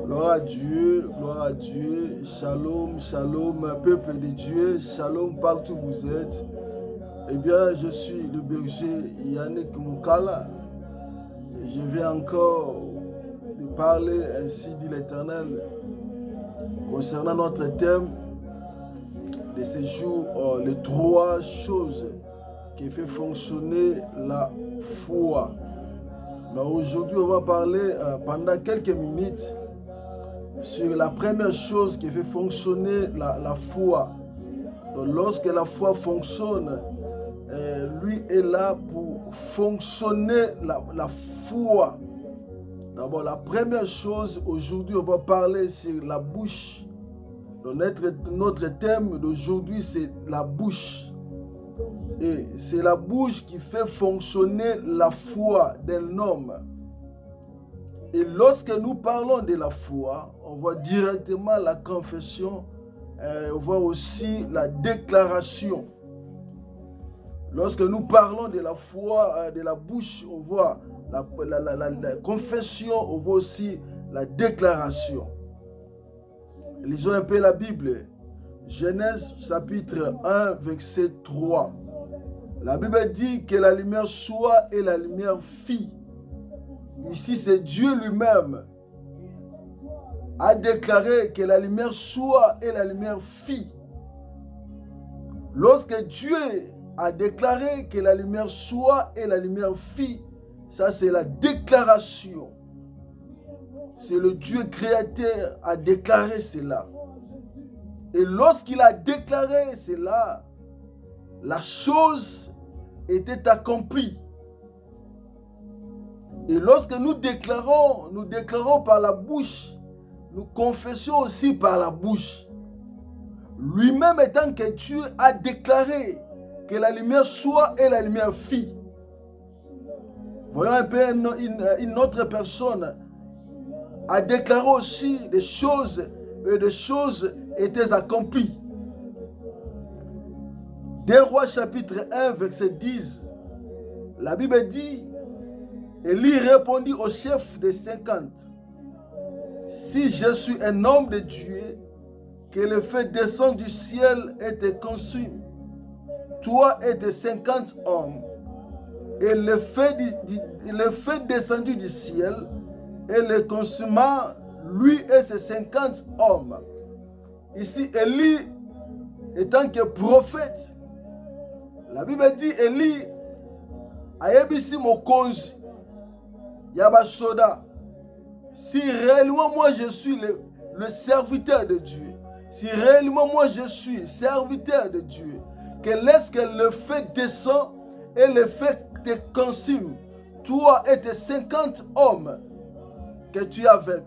Gloire à Dieu, gloire à Dieu. Shalom, shalom, peuple de Dieu. Shalom partout où vous êtes. Eh bien, je suis le berger Yannick Moukala. Je viens encore de parler, ainsi dit l'Éternel, concernant notre thème de ce jour, les 3 choses qui font fonctionner la foi. Mais aujourd'hui, on va parler pendant quelques minutes sur la première chose qui fait fonctionner la foi. Donc, lorsque la foi fonctionne, lui est là pour fonctionner la foi. D'abord, la première chose, aujourd'hui, on va parler sur la bouche. Donc, notre thème d'aujourd'hui, c'est la bouche. Et c'est la bouche qui fait fonctionner la foi d'un homme. Et lorsque nous parlons de la foi, on voit directement la confession, on voit aussi la déclaration. Lorsque nous parlons de la foi, de la bouche, on voit la confession, on voit aussi la déclaration. Lisons un peu la Bible. Genèse chapitre 1, verset 3. La Bible dit que la lumière soit et la lumière fit. Ici, c'est Dieu lui-même a déclaré que la lumière soit et la lumière fit. Lorsque Dieu a déclaré que la lumière soit et la lumière fit, ça c'est la déclaration. C'est le Dieu créateur a déclaré cela. Et lorsqu'il a déclaré cela, la chose était accomplie. Et lorsque nous déclarons par la bouche, nous confessons aussi par la bouche. Lui-même étant que Dieu a déclaré que la lumière soit et la lumière fit. Voyons un peu une autre personne a déclaré aussi des choses et des choses étaient accomplies. 2 Rois chapitre 1 verset 10, la Bible dit: Élie répondit au chef des 50, si je suis un homme de Dieu, que le feu descend du ciel et te consume, toi et tes 50 hommes, et le feu descendu du ciel et le consuma, lui et ses 50 hommes. Ici, Élie étant que prophète, la Bible dit Élie ayebisi mokonzi yaba soda. Si réellement moi je suis le serviteur de Dieu, si réellement moi je suis serviteur de Dieu, que laisse que le feu descend et le feu te consume, toi et tes 50 hommes que tu es avec.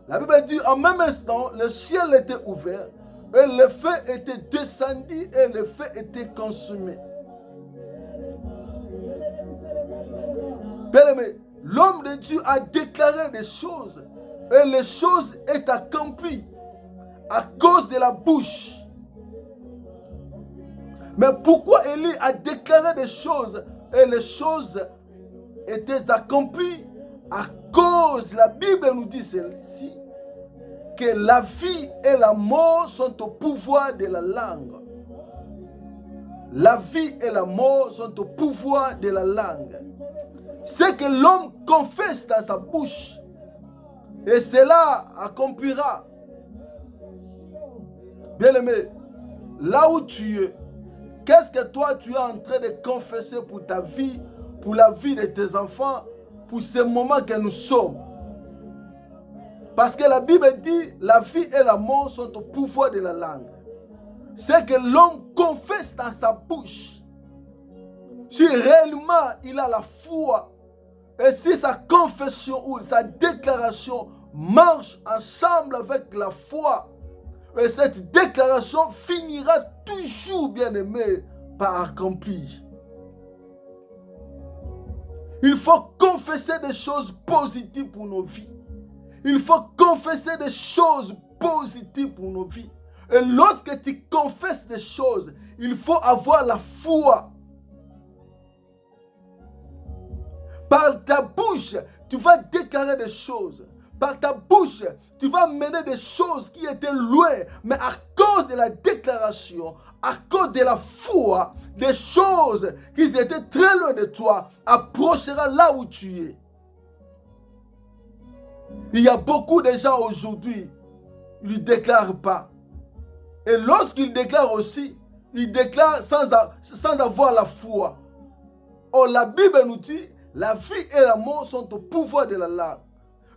La Bible dit en même instant, le ciel était ouvert et le feu était descendu et le feu était consumé. Bien-aimé, l'homme de Dieu a déclaré des choses et les choses sont accomplies à cause de la bouche. Mais pourquoi Élie a déclaré des choses et les choses étaient accomplies? À cause, la Bible nous dit celle-ci, que la vie et la mort sont au pouvoir de la langue. La vie et la mort sont au pouvoir de la langue. Ce que l'homme confesse dans sa bouche, et cela accomplira. Bien-aimé, là où tu es, qu'est-ce que toi tu es en train de confesser pour ta vie, pour la vie de tes enfants, pour ce moment que nous sommes? Parce que la Bible dit, la vie et la mort sont au pouvoir de la langue. C'est que l'homme confesse dans sa bouche. Si réellement il a la foi, et si sa confession ou sa déclaration marche ensemble avec la foi, et cette déclaration finira toujours, bien aimé, par accomplir. Il faut confesser des choses positives pour nos vies. Il faut confesser des choses positives pour nos vies. Et lorsque tu confesses des choses, il faut avoir la foi. Par ta bouche, tu vas déclarer des choses. Par ta bouche, tu vas mener des choses qui étaient loin. Mais à cause de la déclaration, à cause de la foi, des choses qui étaient très loin de toi approchera là où tu es. Il y a beaucoup de gens aujourd'hui, ils ne déclarent pas. Et lorsqu'ils déclarent aussi, ils déclarent sans avoir la foi. Or, la Bible nous dit, la vie et la mort sont au pouvoir de la langue.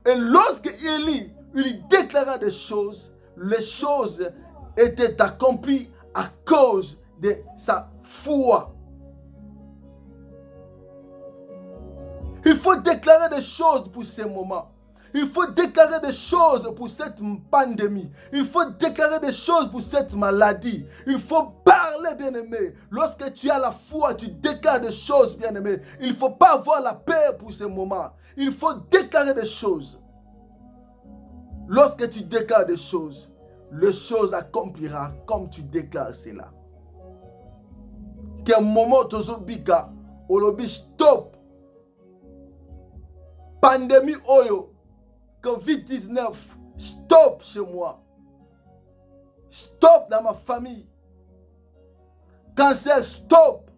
Et lorsque Élie, il déclara des choses, les choses étaient accomplies à cause de sa foi. Il faut déclarer des choses pour ces moments. Il faut déclarer des choses pour cette pandémie. Il faut déclarer des choses pour cette maladie. Il faut parler, bien-aimé. Lorsque tu as la foi, tu déclares des choses, bien-aimé. Il ne faut pas avoir la peur pour ces moments. Il faut déclarer des choses. Lorsque tu déclares des choses, les choses accomplira comme tu déclares cela. Qu'un moment, tozobika, olobi stop. Pandémie oyo. Covid-19, stop chez moi. Stop dans ma famille. Cancer, stop.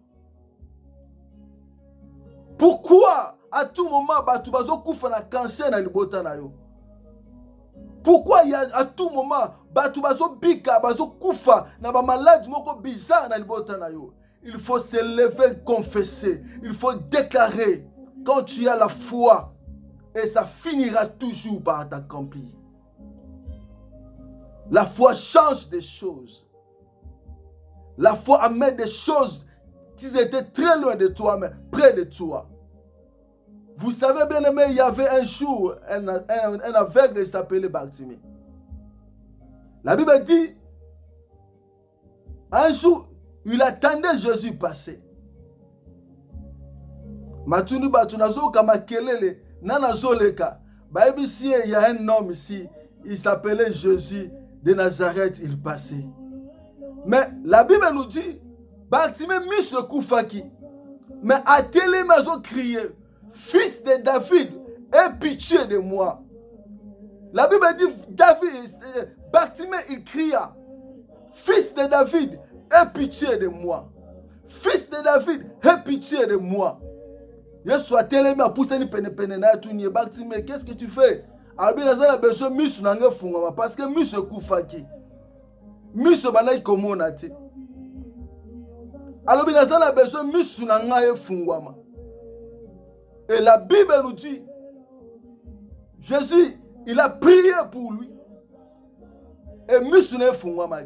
Pourquoi à tout moment, batu bazo kufa na cancer na libota na yo? Pourquoi à tout moment, batu bazo bika, bazo kufa na ba maladie moko bizarre na libota na yo? Il faut se lever, confesser. Il faut déclarer quand tu as la foi. Et ça finira toujours par t'accomplir. La foi change des choses. La foi amène des choses qui étaient très loin de toi, mais près de toi. Vous savez bien aimé, il y avait un jour, un aveugle qui s'appelait Bartimée. La Bible dit, un jour, il attendait Jésus passer. Matunu batunazo kama kelele. Nana Zoleka, ici il y a un homme ici, il s'appelait Jésus de Nazareth, il passait. Mais la Bible nous dit, Bartimée mis ce coup faki, mais à télé mazo crié, fils de David, aie pitié de moi. La Bible dit, Bartimée il cria, fils de David, aie pitié de moi. Fils de David, aie pitié de moi. Yesu atelemi apusani pene na tu ni Bartimée, qu'est-ce que tu fais? Albi nazala besoin misu nanga fungama parce que misu kufaki. Misu bana komona te. Albi nazala besoin misu nanga fungama. Et la Bible nous dit Jésus, il a prié pour lui. Et misu na fungama.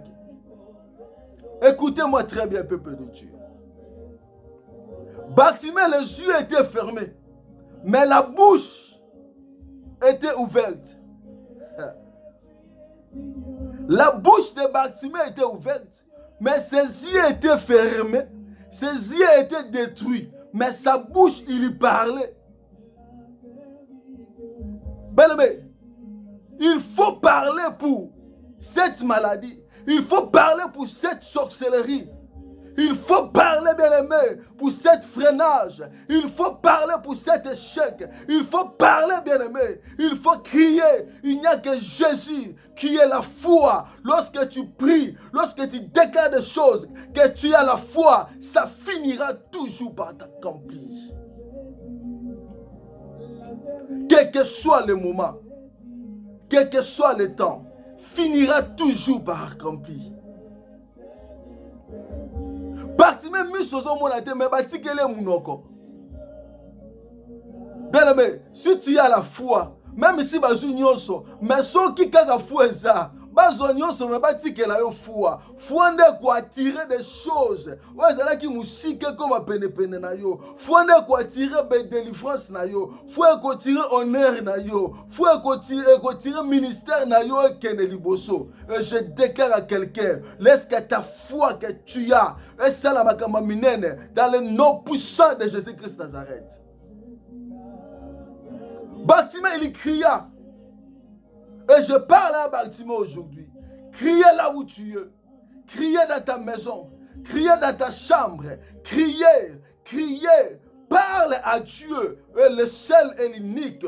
Écoutez-moi très bien, peuple de Dieu. Bartimée, les yeux étaient fermés, mais la bouche était ouverte. La bouche de Bartimée était ouverte, mais ses yeux étaient fermés, ses yeux étaient détruits, mais sa bouche, il lui parlait. Bien-aimé, il faut parler pour cette maladie, il faut parler pour cette sorcellerie. Il faut parler, bien-aimé, pour cette freinage. Il faut parler pour cet échec. Il faut parler, bien-aimé. Il faut crier. Il n'y a que Jésus qui est la foi. Lorsque tu pries, lorsque tu déclares des choses, que tu as la foi, ça finira toujours par t'accomplir. Quel que soit le moment, quel que soit le temps, finira toujours par accomplir. Bartimée mis sur son monate, mais batikele munoko. Bien aimé, si tu as la foi, même si bazu nyonso, mais ceux qui kaka foi ça, bazo nyonso mais batikela yo foi. Foi nde ko attirer des choses. Ouais, ça là qui musike comme pene na yo. Foi nde ko attirer be délivrance na yo. Foi ko tirer honneur na yo. Foi ko tirer ministère na yo kene liboso. Et je déclare à quelqu'un, laisse que ta foi que tu as, et ça la makama minene dans le nom puissant de Jésus-Christ Nazareth. Bartimée il cria. Et je parle à Bartimée aujourd'hui. Criez là où tu es. Criez dans ta maison. Criez dans ta chambre. Criez. Criez. parle à Dieu, et le seul et l'unique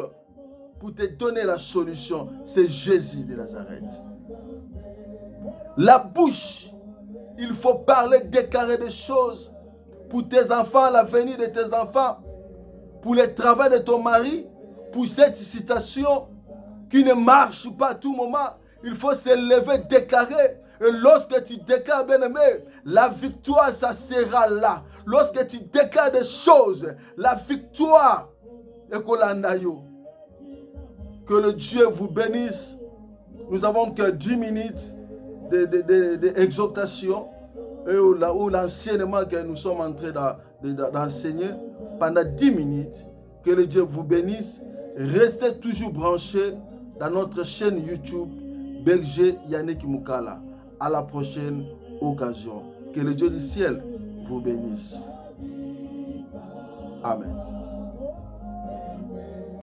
pour te donner la solution, c'est Jésus de Nazareth. La bouche, il faut parler, déclarer des choses pour tes enfants, l'avenir de tes enfants, pour le travail de ton mari, pour cette situation qui ne marche pas à tout moment. Il faut se lever, déclarer. Et lorsque tu déclares, bien-aimé, la victoire, ça sera là. Lorsque tu déclares des choses, la victoire est Kolandayo. Que le Dieu vous bénisse. Nous avons que 10 minutes d'exhortation où l'enseignement que nous sommes en train d'enseigner pendant 10 minutes. Que le Dieu vous bénisse. Restez toujours branchés dans notre chaîne YouTube Berger Yannick Moukala. À la prochaine occasion. Que le Dieu du ciel vous bénisse. Amen.